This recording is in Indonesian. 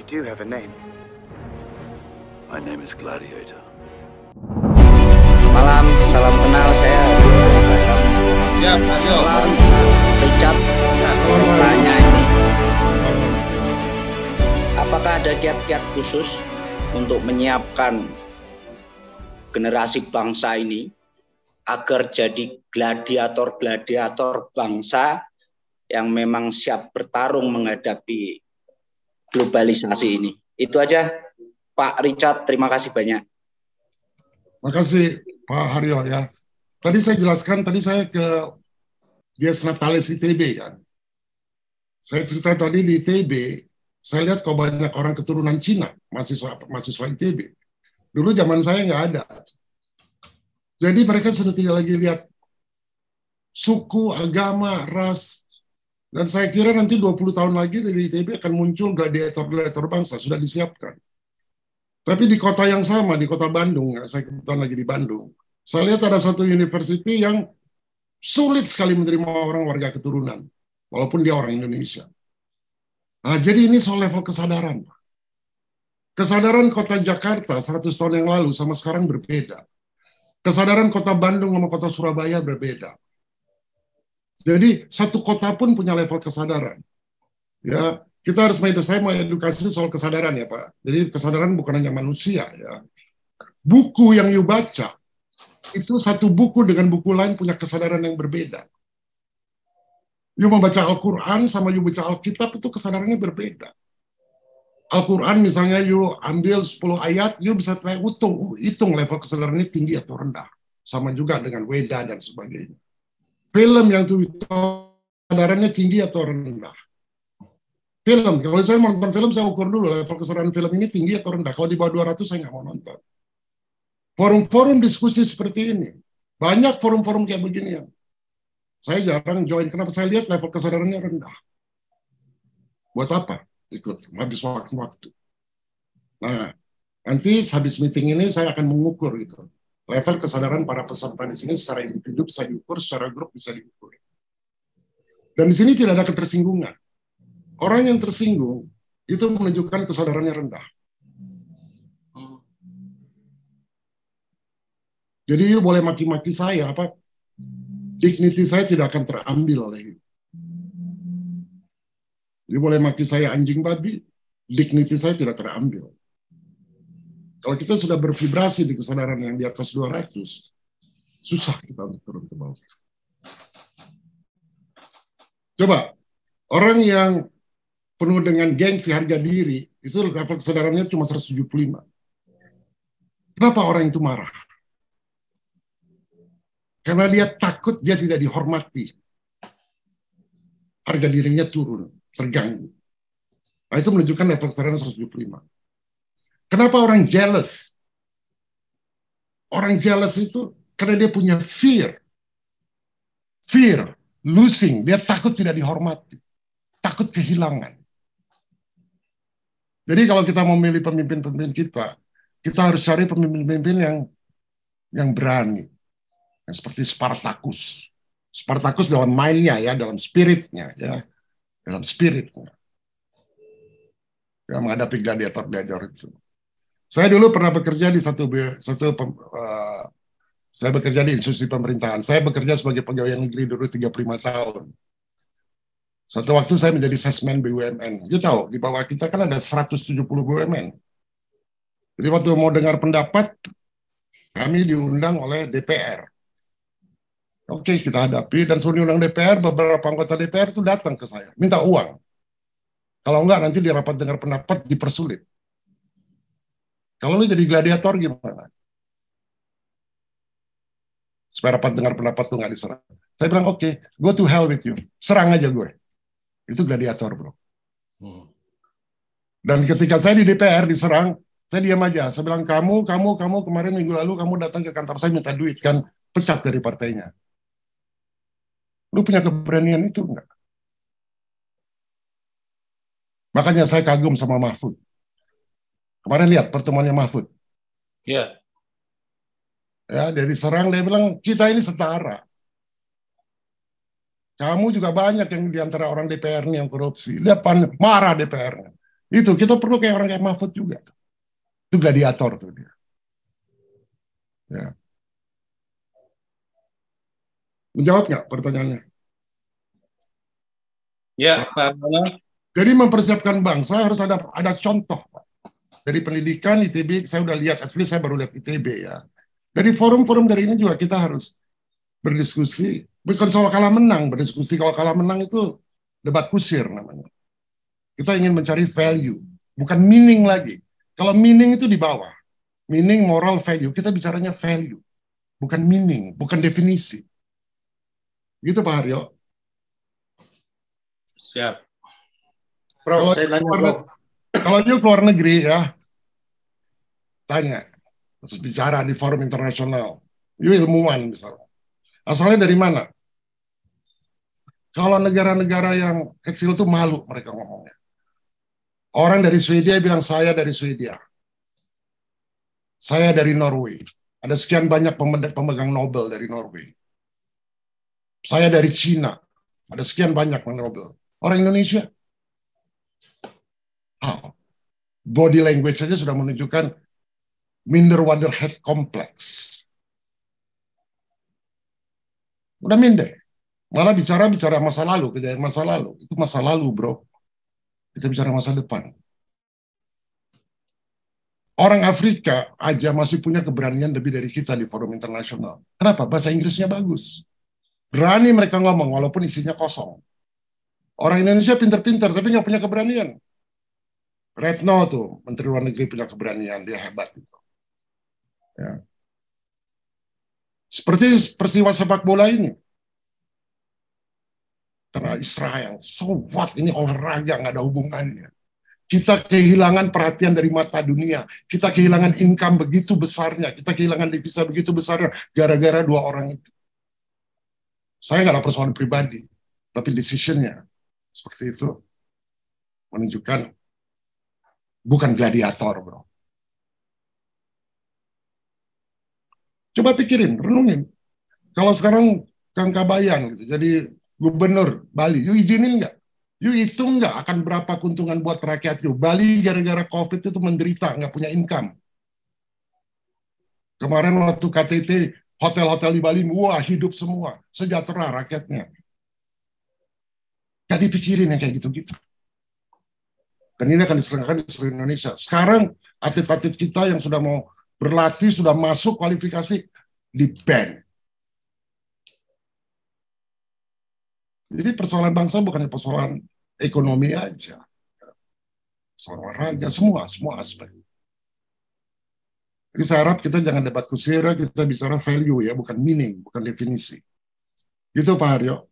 do have a name. My name is Gladiator. Malam, salam kenal, saya Siap, Mario. Malam, Richard. Tanya ini, apakah ada kiat-kiat khusus untuk menyiapkan generasi bangsa ini agar jadi gladiator-gladiator bangsa yang memang siap bertarung menghadapi globalisasi ini? Itu aja, Pak Richard. Terima kasih banyak. Terima kasih Pak Haryo ya. Tadi saya jelaskan, tadi saya ke Dies Natalis ITB kan. Saya cerita tadi di ITB, saya lihat kok banyak orang keturunan Cina, mahasiswa ITB. Dulu zaman saya nggak ada. Jadi mereka sudah tidak lagi lihat suku, agama, ras. Dan saya kira nanti 20 tahun lagi dari ITB akan muncul gladiator-gladiator bangsa, sudah disiapkan. Tapi di kota yang sama, di kota Bandung, saya kebetulan lagi di Bandung, saya lihat ada satu university yang sulit sekali menerima orang warga keturunan, walaupun dia orang Indonesia. Nah, jadi ini soal level kesadaran. Kesadaran kota Jakarta 100 tahun yang lalu sama sekarang berbeda. Kesadaran kota Bandung sama kota Surabaya berbeda. Jadi satu kota pun punya level kesadaran. Ya, kita harus saya mau edukasi soal kesadaran ya Pak. Jadi kesadaran bukan hanya manusia ya. Buku yang you baca itu satu buku dengan buku lain punya kesadaran yang berbeda. You membaca Al-Quran sama you baca Alkitab itu kesadarannya berbeda. Al-Quran misalnya you ambil 10 ayat, you bisa hitung level kesadarannya tinggi atau rendah. Sama juga dengan Weda dan sebagainya. Film yang kesadarannya tinggi atau rendah. Film, kalau saya mau nonton film, saya ukur dulu level kesadaran film ini tinggi atau rendah. Kalau di bawah 200, saya nggak mau nonton. Forum-forum diskusi seperti ini. Banyak forum-forum kayak begini ya. Saya jarang join. Kenapa? Saya lihat level kesadarannya rendah. Buat apa? Ikut. Habis waktu. Nah, nanti habis meeting ini saya akan mengukur gitu. Level kesadaran para peserta di sini secara individu bisa diukur, secara grup bisa diukur. Dan di sini tidak ada ketersinggungan. Orang yang tersinggung itu menunjukkan kesadarannya rendah. Jadi you boleh maki-maki saya, apa dignity saya tidak akan terambil oleh you. You boleh maki saya anjing babi, dignity saya tidak terambil. Kalau kita sudah bervibrasi di kesadaran yang di atas 200, susah kita untuk turun ke bawah. Coba, orang yang penuh dengan gengsi harga diri, itu level kesadarannya cuma 175. Kenapa orang itu marah? Karena dia takut dia tidak dihormati. Harga dirinya turun, terganggu. Nah, itu menunjukkan level kesadaran 175. Kenapa orang jealous? Orang jealous itu karena dia punya fear. Fear, losing. Dia takut tidak dihormati. Takut kehilangan. Jadi kalau kita mau memilih pemimpin-pemimpin kita harus cari pemimpin-pemimpin yang berani. Yang seperti Spartacus. Spartacus dalam mind-nya ya, dalam spiritnya ya. Dalam spiritnya. Yang menghadapi gladiator-gladiator itu. Saya dulu pernah bekerja di saya bekerja di institusi pemerintahan. Saya bekerja sebagai pegawai negeri dulu 35 tahun. Satu waktu saya menjadi sesmen BUMN. You tahu, di bawah kita kan ada 170 BUMN. Jadi waktu mau dengar pendapat, kami diundang oleh DPR. Oke, kita hadapi, dan suruh diundang DPR, beberapa anggota DPR itu datang ke saya, minta uang. Kalau enggak, nanti di rapat dengar pendapat dipersulit. Kalau lu jadi gladiator gimana? Supaya rapat dengar pendapat lu nggak diserang. Saya bilang, oke, go to hell with you. Serang aja gue. Itu gladiator, bro. Dan ketika saya di DPR diserang, saya diam aja. Saya bilang, kamu kemarin minggu lalu kamu datang ke kantor saya minta duit, kan pecat dari partainya. Lu punya keberanian itu enggak? Makanya saya kagum sama Mahfud. Kemarin lihat pertemuannya Mahfud. Iya. Ya, dia diserang, dia bilang, kita ini setara. Kamu juga banyak yang diantara orang DPR ini yang korupsi. Lihat marah DPR-nya. Itu kita perlu kayak orang kayak Mahfud juga. Itu gladiator tuh dia. Ya. Menjawab nggak pertanyaannya? Ya, Pak Aryono. Jadi mempersiapkan bangsa harus ada contoh. Dari pendidikan ITB saya udah lihat, actually saya baru lihat ITB ya. Dari forum-forum dari ini juga kita harus berdiskusi. Bukan soal kalah menang, berdiskusi. Kalau kalah menang itu debat kusir namanya. Kita ingin mencari value, bukan meaning lagi. Kalau meaning itu di bawah. Meaning, moral, value. Kita bicaranya value. Bukan meaning, bukan definisi. Gitu Pak Haryo. Siap. Bro, saya tanya, bro. Kalau dia keluar negeri ya, tanya. Terus bicara di forum internasional. You ilmuwan misalnya. Asalnya dari mana? Kalau negara-negara yang kecil tuh malu mereka ngomongnya. Orang dari Swedia bilang saya dari Swedia. Saya dari Norway. Ada sekian banyak pemegang Nobel dari Norway. Saya dari Cina. Ada sekian banyak Nobel. Orang Indonesia. Body language saja sudah menunjukkan minder wader head complex. Udah minder. Malah bicara masa lalu, kejadian masa lalu. Itu masa lalu, bro. Kita bicara masa depan. Orang Afrika aja masih punya keberanian lebih dari kita di forum internasional. Kenapa? Bahasa Inggrisnya bagus. Berani mereka ngomong walaupun isinya kosong. Orang Indonesia pinter-pinter tapi nggak punya keberanian. Retno tuh, Menteri Luar Negeri punya keberanian, dia hebat. Gitu. Ya. Seperti peristiwa sepak bola ini. Karena Israel, so what, ini olahraga, nggak ada hubungannya. Kita kehilangan perhatian dari mata dunia. Kita kehilangan income begitu besarnya. Kita kehilangan devisa begitu besarnya gara-gara dua orang itu. Saya nggak ada persoalan pribadi, tapi decision-nya seperti itu menunjukkan bukan gladiator, bro. Coba pikirin, renungin. Kalau sekarang Kang Kabayan gitu, jadi gubernur Bali, you izinin nggak? You hitung nggak akan berapa keuntungan buat rakyat you? Bali gara-gara COVID itu menderita, nggak punya income. Kemarin waktu KTT, hotel-hotel di Bali, wah hidup semua, sejahtera rakyatnya. Gak dipikirin yang kayak gitu-gitu. Dan ini akan diselenggarakan di seluruh Indonesia. Sekarang atlet-atlet kita yang sudah mau berlatih, sudah masuk kualifikasi, di-ban. Jadi persoalan bangsa bukan persoalan ekonomi aja. Persoalan olahraga, semua aspek. Jadi saya harap kita jangan debat kusir, kita bicara value ya, bukan meaning, bukan definisi. Gitu Pak Haryo.